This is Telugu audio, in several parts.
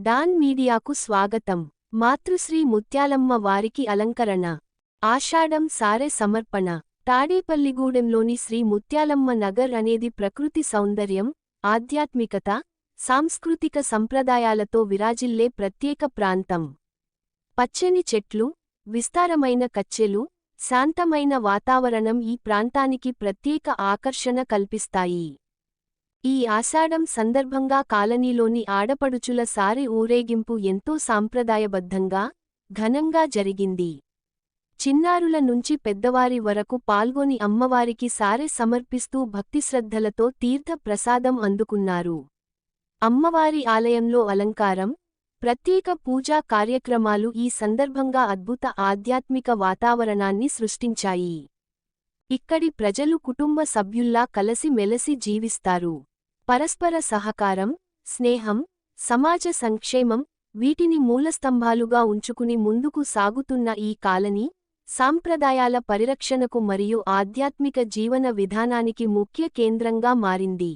డాన్ మీడియాకు స్వాగతం. మాతృశ్రీ ముత్యాలమ్మ వారికి అలంకరణ. ఆషాఢం సారె సమర్పణ. తాడేపల్లిగూడెంలోని శ్రీ ముత్యాలమ్మ నగర్ అనేది ప్రకృతి సౌందర్యం, ఆధ్యాత్మికత, సాంస్కృతిక సంప్రదాయాలతో విరాజిల్లే ప్రత్యేక ప్రాంతం. పచ్చని చెట్లు, విస్తారమైన కచ్చెలు, శాంతమైన వాతావరణం ఈ ప్రాంతానికి ప్రత్యేక ఆకర్షణ కల్పిస్తాయి. ఈ ఆషాఢం సందర్భంగా కాలనీలోని ఆడపడుచుల సారె ఊరేగింపు ఎంతో సాంప్రదాయబద్ధంగా, ఘనంగా జరిగింది. చిన్నారుల నుంచి పెద్దవారి వరకు పాల్గొని అమ్మవారికి సారె సమర్పిస్తూ భక్తిశ్రద్ధలతో తీర్థ ప్రసాదం అందుకున్నారు. అమ్మవారి ఆలయంలో అలంకారం, ప్రత్యేక పూజా కార్యక్రమాలు ఈ సందర్భంగా అద్భుత ఆధ్యాత్మిక వాతావరణాన్ని సృష్టించాయి. ఇక్కడి ప్రజలు కుటుంబ సభ్యుల్లా కలసి మెలసి జీవిస్తారు. పరస్పర సహకారం, స్నేహం, సమాజ సంక్షేమం వీటిని మూలస్తంభాలుగా ఉంచుకుని ముందుకు సాగుతున్న ఈ కాలనీ, సాంప్రదాయాల పరిరక్షణకు మరియు ఆధ్యాత్మిక జీవన విధానానికి ముఖ్య కేంద్రంగా మారింది.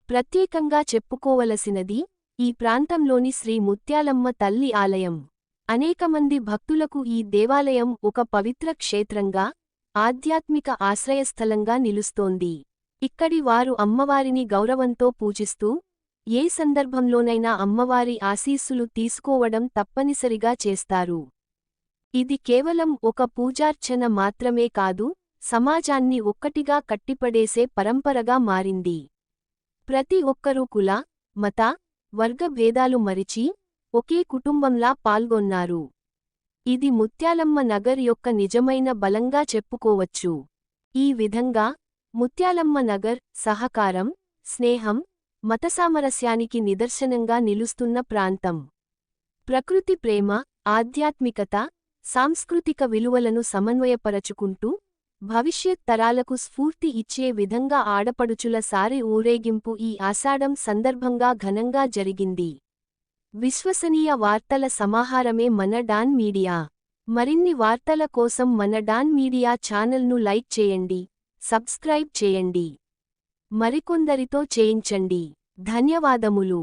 ప్రత్యేకంగా చెప్పుకోవలసినది, ఈ ప్రాంతంలోని శ్రీ ముత్యాలమ్మ తల్లి ఆలయం. అనేకమంది భక్తులకు ఈ దేవాలయం ఒక పవిత్ర క్షేత్రంగా, ఆధ్యాత్మిక ఆశ్రయస్థలంగా నిలుస్తోంది. ఇక్కడి వారు అమ్మవారిని గౌరవంతో పూజిస్తూ, ఏ సందర్భంలోనైనా అమ్మవారి ఆశీస్సులు తీసుకోవడం తప్పనిసరిగా చేస్తారు. ఇది కేవలం ఒక పూజార్చన మాత్రమే కాదు, సమాజాన్ని ఒక్కటిగా కట్టిపడేసే పరంపరగా మారింది. ప్రతి ఒక్కరూ కుల, మత, వర్గ భేదాలు మరిచి, ఒకే కుటుంబంలా పాల్గొన్నారు. ఇది ముత్యాలమ్మ నగర్ యొక్క నిజమైన బలంగా చెప్పుకోవచ్చు. ఈ విధంగా ముత్యాలమ్మ నగర్ సహకారం, స్నేహం, మతసామరస్యానికి నిదర్శనంగా నిలుస్తున్న ప్రాంతం. ప్రకృతి ప్రేమ, ఆధ్యాత్మికత, సాంస్కృతిక విలువలను సమన్వయపరచుకుంటూ, భవిష్యత్ తరాలకు స్ఫూర్తి ఇచ్చే విధంగా ఆడపడుచుల సారె ఊరేగింపు ఈ ఆషాఢం సందర్భంగా ఘనంగా జరిగింది. విశ్వసనీయ వార్తల సమాహారమే మన డాన్ మీడియా. మరిన్ని వార్తల కోసం మన డాన్ మీడియా ఛానల్ను లైక్ చేయండి, సబ్స్క్రైబ్ చేయండి. మరికొందరితో చేయించండి. ధన్యవాదములు.